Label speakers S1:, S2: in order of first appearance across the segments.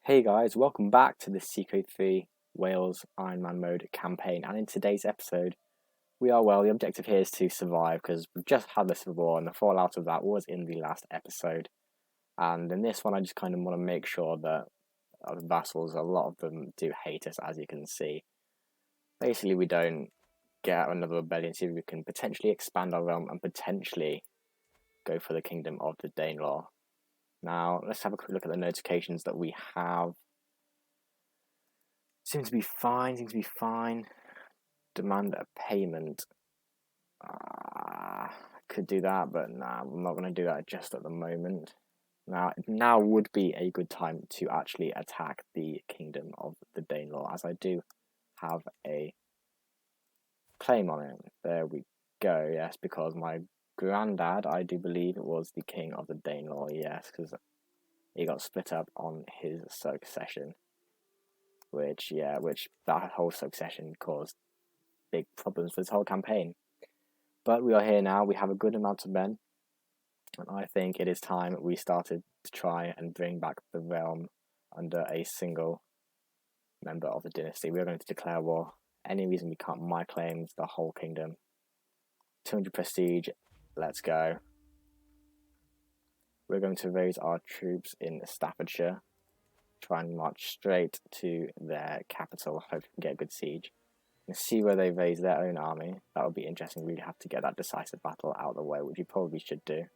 S1: Hey guys, welcome back to the CK3 Wales Ironman mode campaign, and in today's episode the objective here is to survive because we've just had the civil war and the fallout of that was in the last episode. And in this one I just kind of want to make sure that our vassals, a lot of them do hate us, as you can see. Basically we don't get another rebellion, so we can potentially expand our realm and potentially go for the kingdom of the Danelaw. Now let's have a quick look at the notifications that we have. Seems to be fine. Demand a payment. Could do that, but nah, I'm not going to do that just at the moment. Now would be a good time to actually attack the kingdom of the Danelaw, as I do have a claim on it. There we go, yes, because my granddad, I do believe, was the king of the Danelaw, yes, because he got split up on his succession. Which that whole succession caused big problems for this whole campaign. But we are here now, we have a good amount of men, and I think it is time we started to try and bring back the realm under a single member of the dynasty. We are going to declare war. Any reason we can't, my claims, the whole kingdom. 200 prestige, let's go. We're going to raise our troops in Staffordshire. Try and march straight to their capital, hope we can get a good siege. And see where they raise their own army. That would be interesting. We'd have to get that decisive battle out of the way, which we probably should do.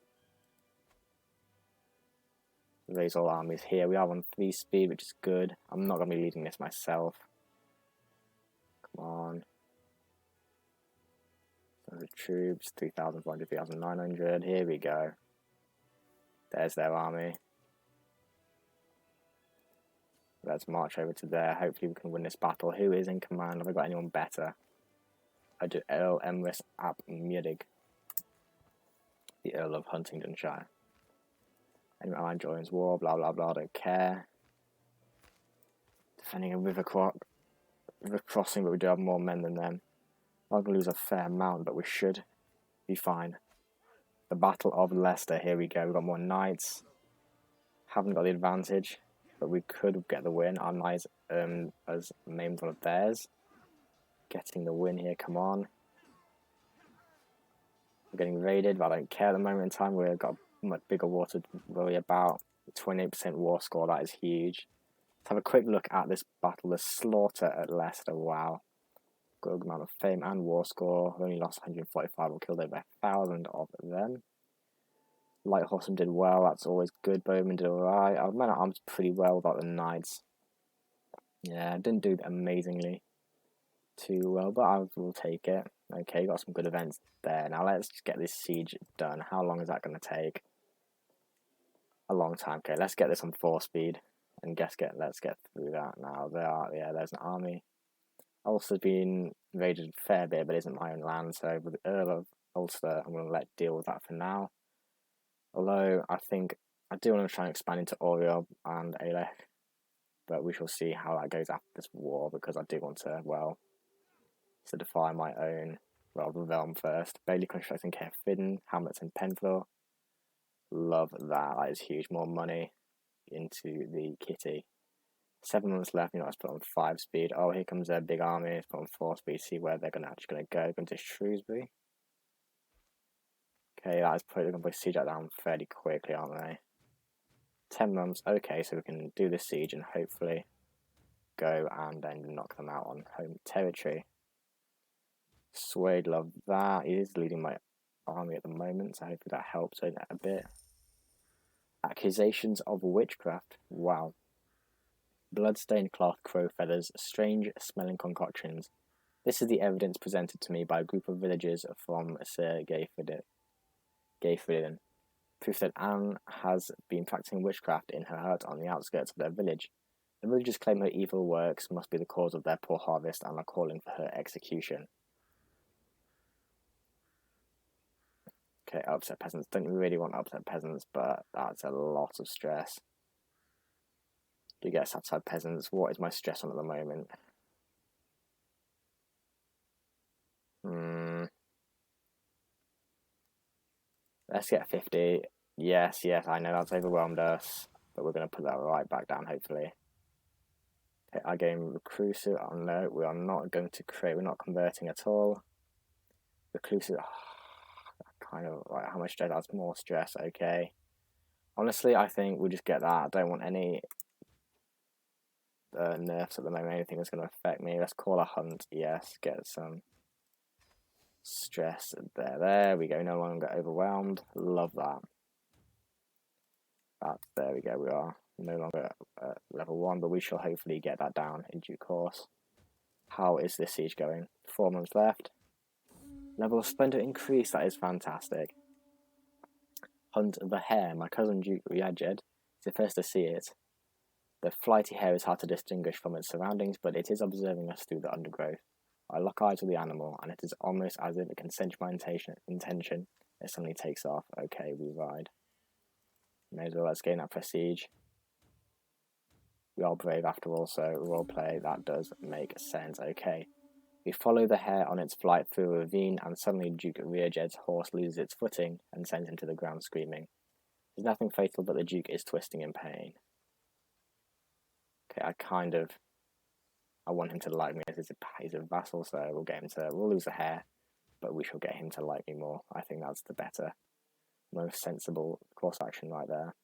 S1: Raise all armies here. We are on 3 speed, which is good. I'm not going to be leading this myself. Come on. So the troops, 3,400, 3,900. Here we go. There's their army. Let's march over to there. Hopefully we can win this battle. Who is in command? Have I got anyone better? I do Earl Emrys ap Mudig, the Earl of Huntingdonshire. Anyway, I joins war, blah blah blah, don't care. Defending a river crossing, but we do have more men than them. I'm going to lose a fair amount, but we should be fine. The Battle of Leicester, here we go. We've got more knights. Haven't got the advantage, but we could get the win. Our knights as named one of theirs. Getting the win here, come on. We're getting raided, but I don't care at the moment in time. We've got a much bigger war to worry about. 28% war score, that is huge. Let's have a quick look at this battle. The slaughter at Leicester, wow. Good amount of fame and war score. We only lost 145, we killed over 1,000 of them. Light horsemen did well, that's always good. Bowmen did alright. Our men at arms pretty well without the knights. Yeah, didn't do amazingly too well, but I will take it. Okay, got some good events there. Now let's just get this siege done. How long is that going to take? A long time. Okay, let's get this on 4 speed and let's get through that now. There's an army. Ulster's been raided a fair bit, but it isn't my own land, so with the Earl of Ulster, I'm going to deal with that for now. Although I think I do want to try and expand into Oriel and Aelech, but we shall see how that goes after this war, because I do want to, well, solidify my own, well, the realm first. Bailey constructing Heathen, Hamlets and Penflor. Love that. That is huge. More money into the kitty. 7 months left. You know, let's put on 5 speed. Oh, here comes their big army. Let's put on 4 speed. See where they're actually going to go. Going to Shrewsbury. Okay, that is probably going to put siege that down fairly quickly, aren't they? 10 months. Okay, so we can do this siege and hopefully go and then knock them out on home territory. Swade, love that. He is leading my army at the moment, so hopefully that helps a bit. Accusations of witchcraft. Wow. Blood-stained cloth, crow feathers, strange smelling concoctions. This is the evidence presented to me by a group of villagers from Sir Gayfriden. Proof that Anne has been practicing witchcraft in her hut on the outskirts of their village. The villagers claim her evil works must be the cause of their poor harvest and are calling for her execution. Okay, upset peasants. Don't really want upset peasants, but that's a lot of stress. Do you get satisfied peasants? What is my stress on at the moment? Let's get 50. Yes, I know that's overwhelmed us, but we're going to put that right back down, hopefully. Okay, our game reclusive. Oh no, we are not going to create. We're not converting at all. Reclusive. Kind of like how much stress? That's more stress. Okay. Honestly, I think we'll just get that. I don't want any nerfs at the moment. Anything that's going to affect me. Let's call a hunt. Yes, get some stress there. There we go. No longer overwhelmed. Love that. There we go. We are no longer at level 1, but we shall hopefully get that down in due course. How is this siege going? 4 months left. Level of Splendor increase. That is fantastic. Hunt the hare. My cousin Duke Riajed is the first to see it. The flighty hare is hard to distinguish from its surroundings, but it is observing us through the undergrowth. I lock eyes with the animal, and it is almost as if it can sense my intention. It suddenly takes off. Okay, we ride. May as well let's gain that prestige. We are brave after all, so roleplay, that does make sense. Okay. We follow the hare on its flight through a ravine, and suddenly Duke Riajed's horse loses its footing and sends him to the ground screaming. There's nothing fatal, but the Duke is twisting in pain. Okay, I want him to like me as he's a vassal, so we'll lose the hare, but we shall get him to like me more. I think that's the better, most sensible course action right there.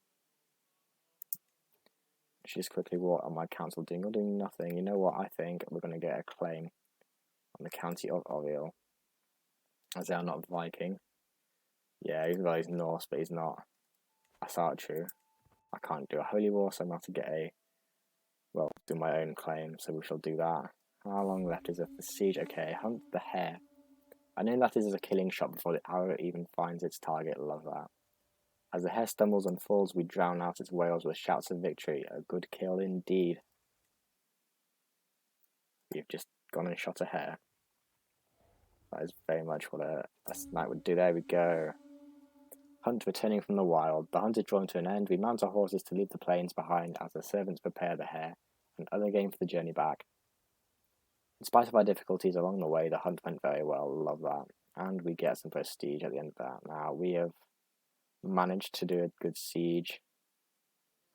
S1: Just quickly, what are my council doing? You're doing nothing. You know what? I think we're going to get a claim on the county of Oriel, as they are not Viking. Yeah, even though he's Norse, but he's not. That's not true. I can't do a holy war, so I'm going to have to do my own claim, so we shall do that. How long left is it for siege? Okay, hunt the hare. I know that is a killing shot before the arrow even finds its target. Love that. As the hare stumbles and falls, we drown out its wails with shouts of victory. A good kill indeed. You've just gone and shot a hare. That is very much what a knight would do. There we go. Hunt returning from the wild. The hunt is drawn to an end. We mount our horses to leave the plains behind as the servants prepare the hare and other game for the journey back. In spite of our difficulties along the way, the hunt went very well. Love that. And we get some prestige at the end of that. Now, we have managed to do a good siege.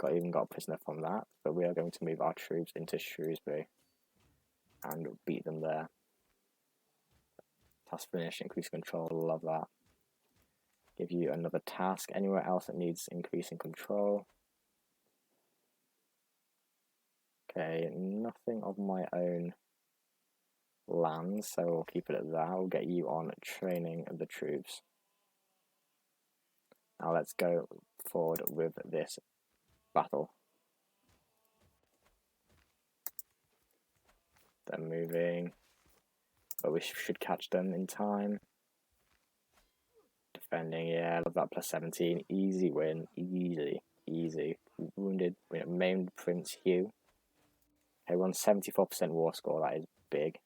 S1: Even got a prisoner from that. But we are going to move our troops into Shrewsbury and beat them there. Task finished. Increase control. Love that. Give you another task. Anywhere else that needs increasing control. Okay, nothing of my own land, so we'll keep it at that. We'll get you on training the troops. Now let's go forward with this battle. They're moving, but we should catch them in time. Defending, yeah, love that. Plus 17, easy win, easy. Wounded, maimed Prince Hugh. Okay, we're on 74% war score. That is big.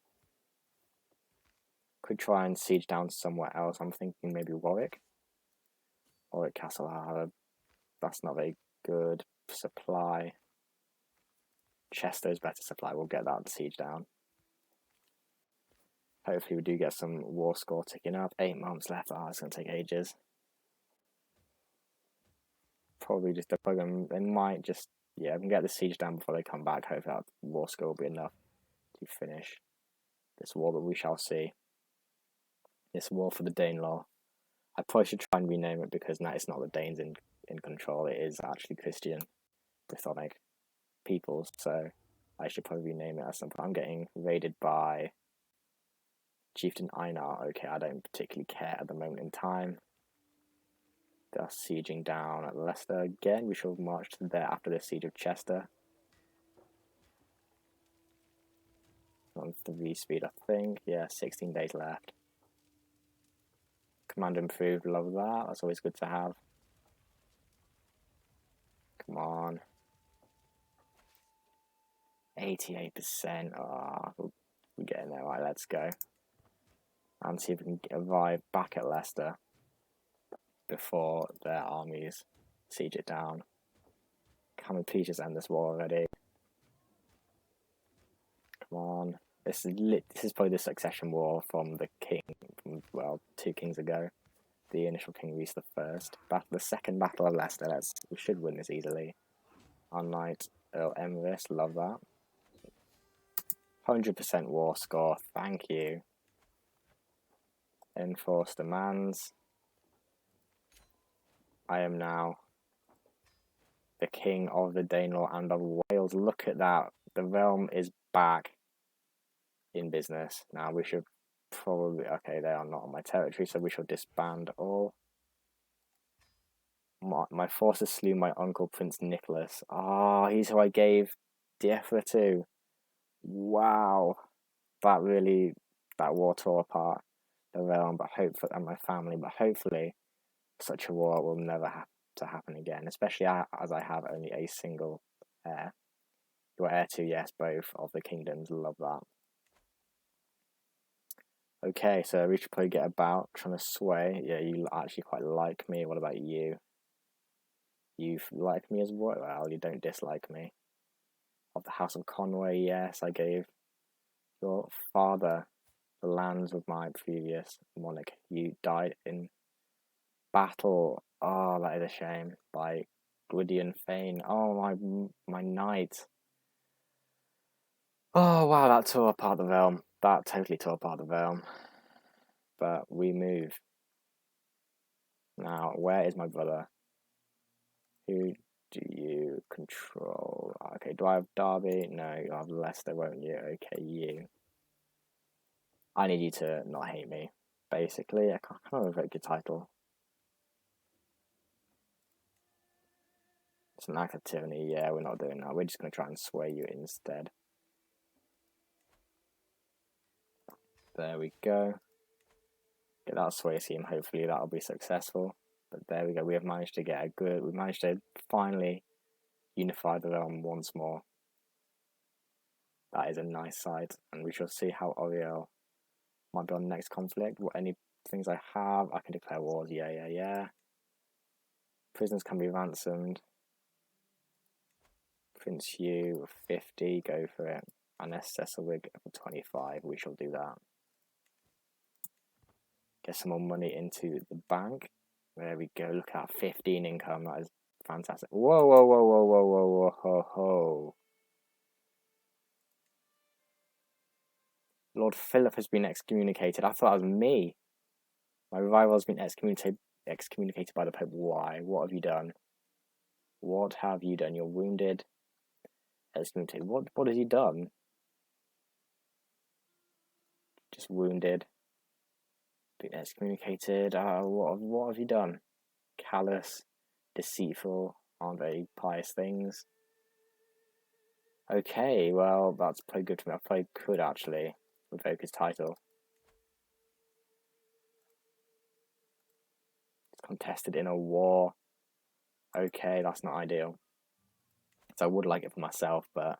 S1: Could try and siege down somewhere else. I'm thinking maybe Warwick. Warwick Castle. That's not very good. Supply. Chester's better supply. We'll get that siege down. Hopefully we do get some war score ticking up. 8 months left. Oh, it's going to take ages. Probably just a program. They might just, yeah, we can get the siege down before they come back. Hopefully that war score will be enough to finish this war, but we shall see. This war for the Danelaw. I probably should try and rename it because now it's not the Danes in control. It is actually Christian Brythonic peoples, so I should probably rename it at some point. I'm getting raided by Chieftain Einar. Okay, I don't particularly care at the moment in time. They're sieging down at Leicester again. We shall march to there after the siege of Chester. On 3 speed, I think. Yeah, 16 days left. Command improved, love that. That's always good to have. Come on. 88%. We're getting there. Right, let's go. And see if we can arrive back at Leicester before their armies siege it down. Can we please just end this war already? Come on. This is probably the succession war from the king, from, well, 2 kings ago. The initial king, Rhys I. The second battle of Leicester. We should win this easily. Our knight, Earl Emrys, love that. 100% war score, thank you. Enforce demands. I am now the king of the Danelaw and of Wales. Look at that. The realm is back in business. Now we should probably... Okay, they are not on my territory, so we shall disband all. My forces slew my uncle, Prince Nicholas. Ah, he's who I gave Diefra to. Wow. That war tore apart the realm, but hopefully, and my family, but hopefully such a war will never have to happen again, especially as I have only a single heir. You're heir to, yes, both of the kingdoms. Love that. Okay, so we should probably get about trying to sway. Yeah, you actually quite like me. What about you? You like me as well? Well, you don't dislike me. Of the House of Conway, yes, I gave your father the lands of my previous monarch. You died in battle. Oh, that is a shame. By Gwydion Fane. Oh, my knight. Oh, wow, that tore apart the realm. That totally tore apart the realm. But we move. Now, where is my brother? Who do you control? Okay, do I have Derby? No, you'll have Leicester, won't you? Okay, you. I need you to not hate me. Basically, I can't have a very good title. It's an act of tyranny. Yeah, we're not doing that. We're just going to try and sway you instead. There we go. Get that sway scheme. Hopefully that'll be successful. But there we go. We have managed to get we managed to finally unify the realm once more. That is a nice sight. And we shall see how Oriel might be on the next conflict. What any things I have, I can declare wars. Yeah. Prisoners can be ransomed. Prince Hugh, 50, go for it. And Cecilwig for 25, we shall do that. Get some more money into the bank. There we go, look at 15 income, that is fantastic. Whoa. Lord Philip has been excommunicated. I thought that was me. My rival has been excommunicated by the Pope. Why? What have you done? What have you done? You're wounded. Excommunicated. What has he done? Just wounded. Been excommunicated. What have you done? Callous, deceitful, aren't very pious things. Okay, well, that's probably good for me. I probably could actually revoke his title. It's contested in a war. Okay, that's not ideal. So I would like it for myself, but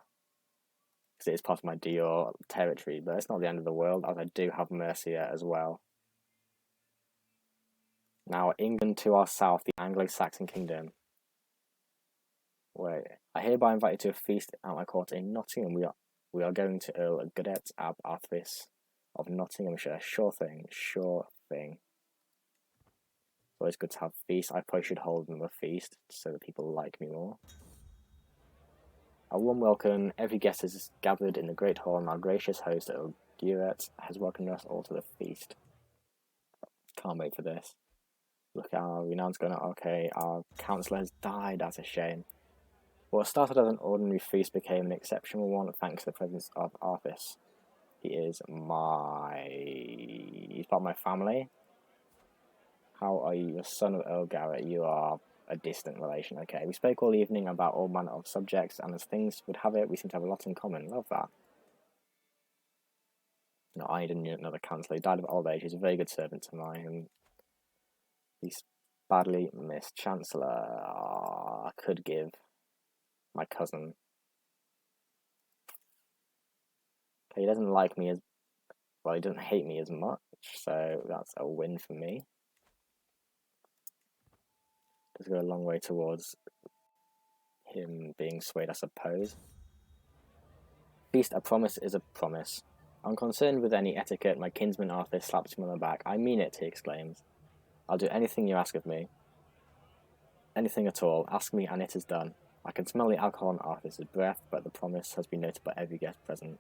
S1: because it is part of my Dior territory, but it's not the end of the world, as I do have Mercia as well. Now, England to our south, the Anglo-Saxon kingdom. Wait, I hereby invite you to a feast at my court in Nottingham. We are going to Earl Godet ab Arthis of Nottinghamshire. Sure thing. It's always good to have feasts. I probably should hold them a feast so that people like me more. A warm welcome. Every guest is gathered in the great hall, and our gracious host, Earl Godet, has welcomed us all to the feast. Can't wait for this. Look at our renown's going on. Okay, our councillor has died. That's a shame. What started as an ordinary feast became an exceptional one thanks to the presence of Arthis. He's part of my family. How are you? The son of Earl Garrett. You are a distant relation. Okay, we spoke all evening about all manner of subjects, and as things would have it, we seem to have a lot in common. Love that. No, I need another councillor. He died of old age. He's a very good servant to mine. He's badly missed. Chancellor. I could give my cousin. Okay, he doesn't like me as well. He doesn't hate me as much, so that's a win for me. Does go a long way towards him being swayed, I suppose. Feast, a promise is a promise. Unconcerned with any etiquette, my kinsman Arthur slaps him on the back. I mean it, he exclaims. I'll do anything you ask of me. Anything at all. Ask me and it is done. I can smell the alcohol on Arthur's breath, but the promise has been noted by every guest present.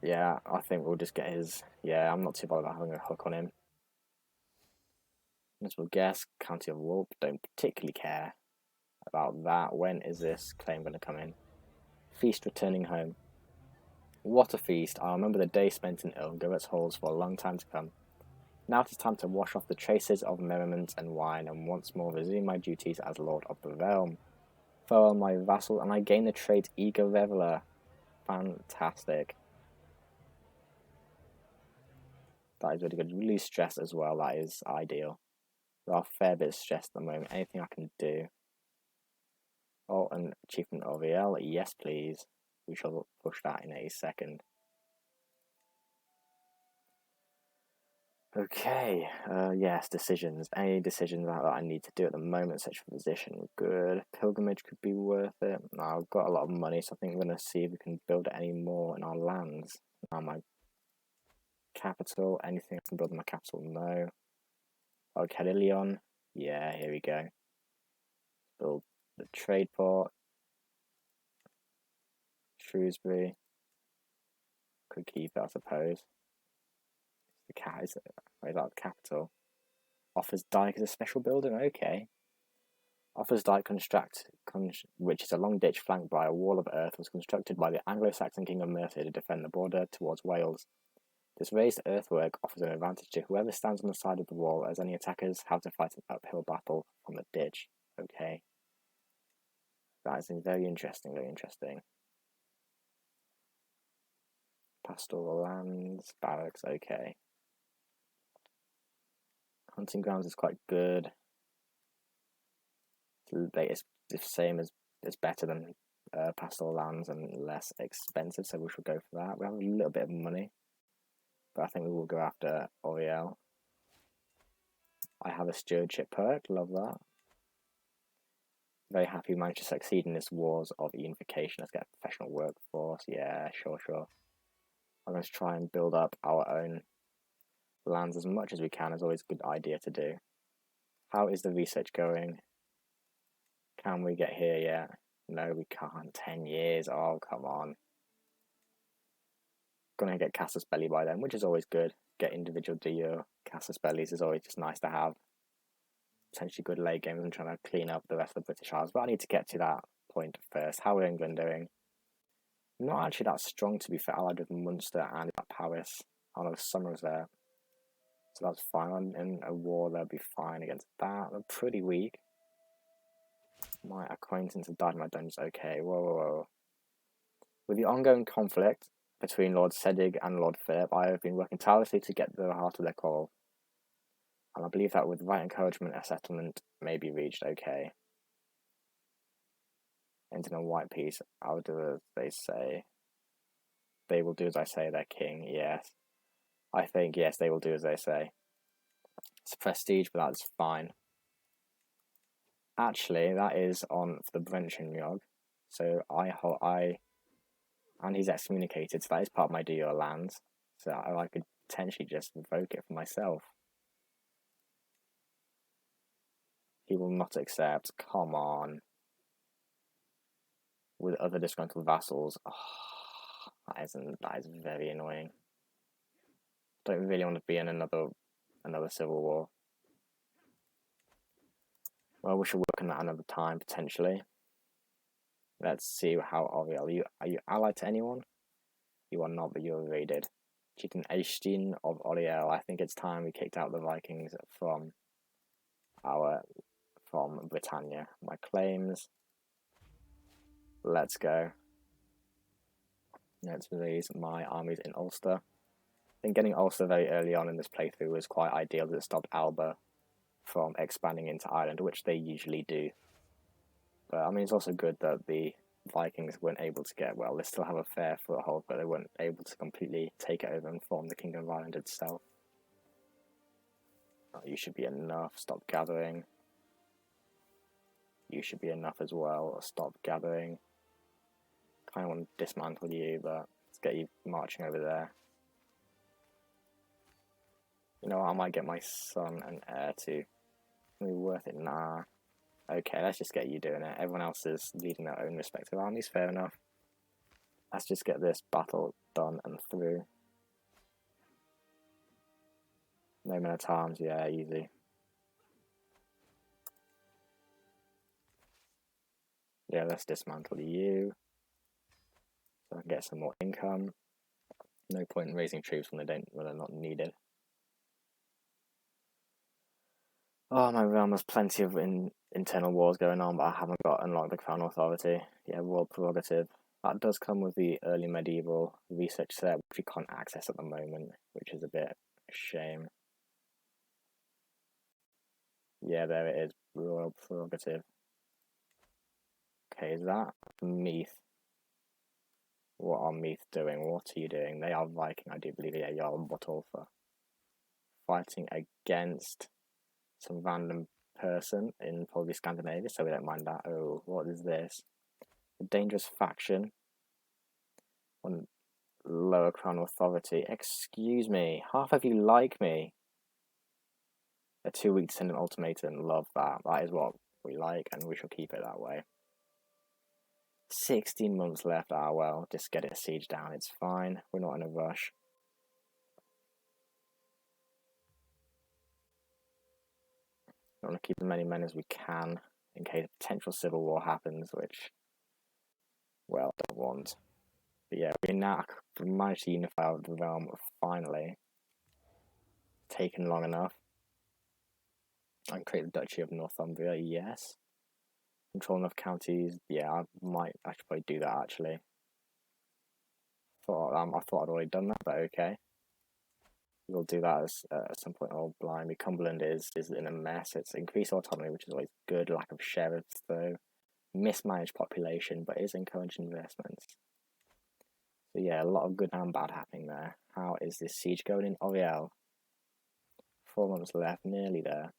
S1: Yeah, I think we'll just get his... Yeah, I'm not too bothered about having a hook on him. As we'll guess, County of Wolf, don't particularly care about that. When is this claim going to come in? Feast returning home. What a feast. I remember the day spent in Ilgovet's halls for a long time to come. Now it is time to wash off the traces of merriment and wine and once more resume my duties as Lord of the Realm. Farewell, my vassal, and I gain the trait Eager Reveler. Fantastic. That is really good. Really stressed as well. That is ideal. We are a fair bit stressed at the moment. Anything I can do. Oh, and Achievement OVL. Yes, please. We shall push that in a second. Okay, yes, decisions. Any decisions that I need to do at the moment, such for position, good. Pilgrimage could be worth it. Now, I've got a lot of money, so I think we're going to see if we can build any more in our lands. Now, my capital, anything I can build in my capital? No. Oh, Cadillion. Yeah, here we go. Build the trade port. Shrewsbury. Could keep it, I suppose. The cat is that the capital? Offers Dyke as a special building. Okay. Offers Dyke which is a long ditch flanked by a wall of earth, was constructed by the Anglo-Saxon King of Mercia to defend the border towards Wales. This raised earthwork offers an advantage to whoever stands on the side of the wall, as any attackers have to fight an uphill battle from the ditch. Okay. That is very interesting, very interesting. Pastoral lands, barracks, okay. Hunting grounds is quite good. It's the same as, it's better than pastoral lands and less expensive, so we should go for that. We have a little bit of money, but I think we will go after Oriel. I have a stewardship perk, love that. Very happy we managed to succeed in this wars of unification. Let's get a professional workforce. Yeah, sure. I'm going to try and build up our own lands as much as we can. Is always a good idea to do. How is the research going? Can we get here yet? No, we can't. 10 years. Oh, come on. Gonna get Casus Belli by then, which is always good. Get individual deal. Casus Bellis is always just nice to have. Potentially good late games. I'm trying to clean up the rest of the British Isles, but I need to get to that point first. How are England doing? Not actually that strong, to be fair. Allied with Munster and Paris. I know Summers there, so that's fine. In a war, they'll be fine against that. They're pretty weak. My acquaintance have died in my dungeons. Okay, whoa. With the ongoing conflict between Lord Sedig and Lord Philip, I have been working tirelessly to get to the heart of their quarrel. And I believe that with the right encouragement, a settlement may be reached. Okay. Ending a white peace. I'll do as they say. They will do as I say, their king. Yes. I think, yes, they will do as they say. It's prestige, but that's fine. Actually, that is on for the Brenchanyog. So and he's excommunicated, so that is part of my DO lands. So I could potentially just revoke it for myself. He will not accept. Come on. With other disgruntled vassals. Oh, that is very annoying. Don't really want to be in another civil war. Well, we should work on that another time, potentially. Let's see how Oriel. Are you allied to anyone? You are not, but you're raided. Chieftain Eystein of Oriel. I think it's time we kicked out the Vikings from Britannia. My claims. Let's go. Let's release my armies in Ulster. I think getting Ulster very early on in this playthrough was quite ideal because it stopped Alba from expanding into Ireland, which they usually do. But I mean, it's also good that the Vikings weren't able to get, well, they still have a fair foothold, but they weren't able to completely take it over and form the Kingdom of Ireland itself. Oh, you should be enough. Stop gathering. You should be enough as well. Stop gathering. Kind of want to dismantle you, but let's get you marching over there. You know what? I might get my son and heir to. Be worth it? Nah. Okay, let's just get you doing it. Everyone else is leading their own respective armies. Fair enough. Let's just get this battle done and through. No men at arms, yeah, easy. Yeah, let's dismantle you. So I can get some more income. No point in raising troops when they're not needed. Oh, my realm has plenty of internal wars going on, but I haven't got unlocked the Crown Authority. Yeah, world prerogative. That does come with the early medieval research set, which we can't access at the moment, which is a bit a shame. Yeah, there it is, royal prerogative. Okay, is that Meath? What are Meath doing? What are you doing? They are Viking, I do believe. Yeah, you're Botolfa. Fighting against some random person in probably Scandinavia, so we don't mind that. Oh, what is this? A dangerous faction on lower crown authority. Excuse me, half of you like me. A 2-week descendant ultimatum, love that. That is what we like, and we shall keep it that way. 16 months left. Ah, well, just get it siege down. It's fine. We're not in a rush. We want to keep as many men as we can in case a potential civil war happens, which, well, I don't want. But yeah, we now managed to unify the realm finally. Taken long enough. And create the Duchy of Northumbria, yes. Control enough counties, yeah, I should probably do that actually. I thought I'd already done that, but okay. We'll do that at some point. Oh, blimey, Cumberland is in a mess. It's increased autonomy, which is always good. Lack of sheriffs, though. Mismanaged population, but is encouraging investments. So yeah, a lot of good and bad happening there. How is this siege going in Oriel? 4 months left, nearly there.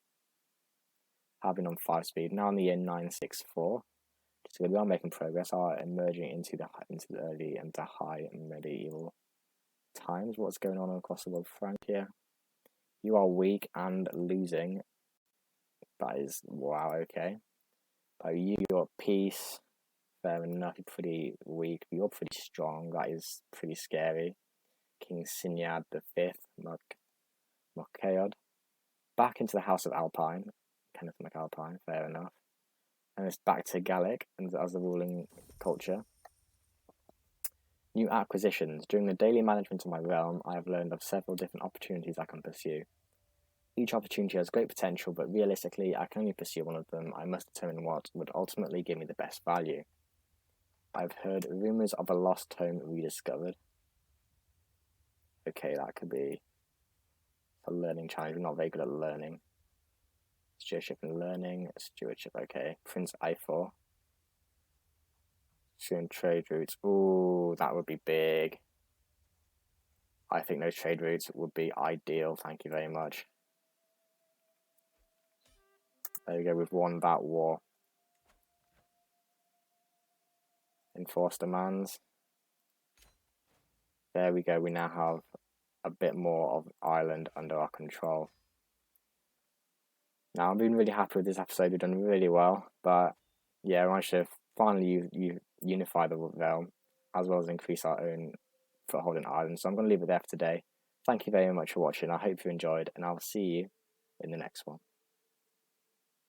S1: Having on 5 speed. Now in the year 964. So we are making progress. Are emerging into the early and the high medieval times. What's going on across the world, Frank? Here, you are weak and losing. That is wow. Okay, but you're peace. Fair enough. You're pretty weak. But you're pretty strong. That is pretty scary. King Sinyad V, Mokheod, back into the House of Alpine. Kenneth MacAlpine. Fair enough. And it's back to Gaelic as the ruling culture. New acquisitions. During the daily management of my realm, I have learned of several different opportunities I can pursue. Each opportunity has great potential, but realistically, I can only pursue one of them. I must determine what would ultimately give me the best value. I've heard rumours of a lost home rediscovered. Okay, that could be a learning challenge. We're not very good at learning. Stewardship and learning. Stewardship, okay. Prince Ifor. Trade routes. Ooh, that would be big. I think those trade routes would be ideal. Thank you very much. There we go. We've won that war. Enforce demands. There we go. We now have a bit more of Ireland under our control. Now, I'm being really happy with this episode. We've done really well. But yeah, we managed to finally unify the realm as well as increase our own foothold in Ireland. So I'm going to leave it there for today. Thank you very much for watching. I hope you enjoyed, and I'll see you in the next one.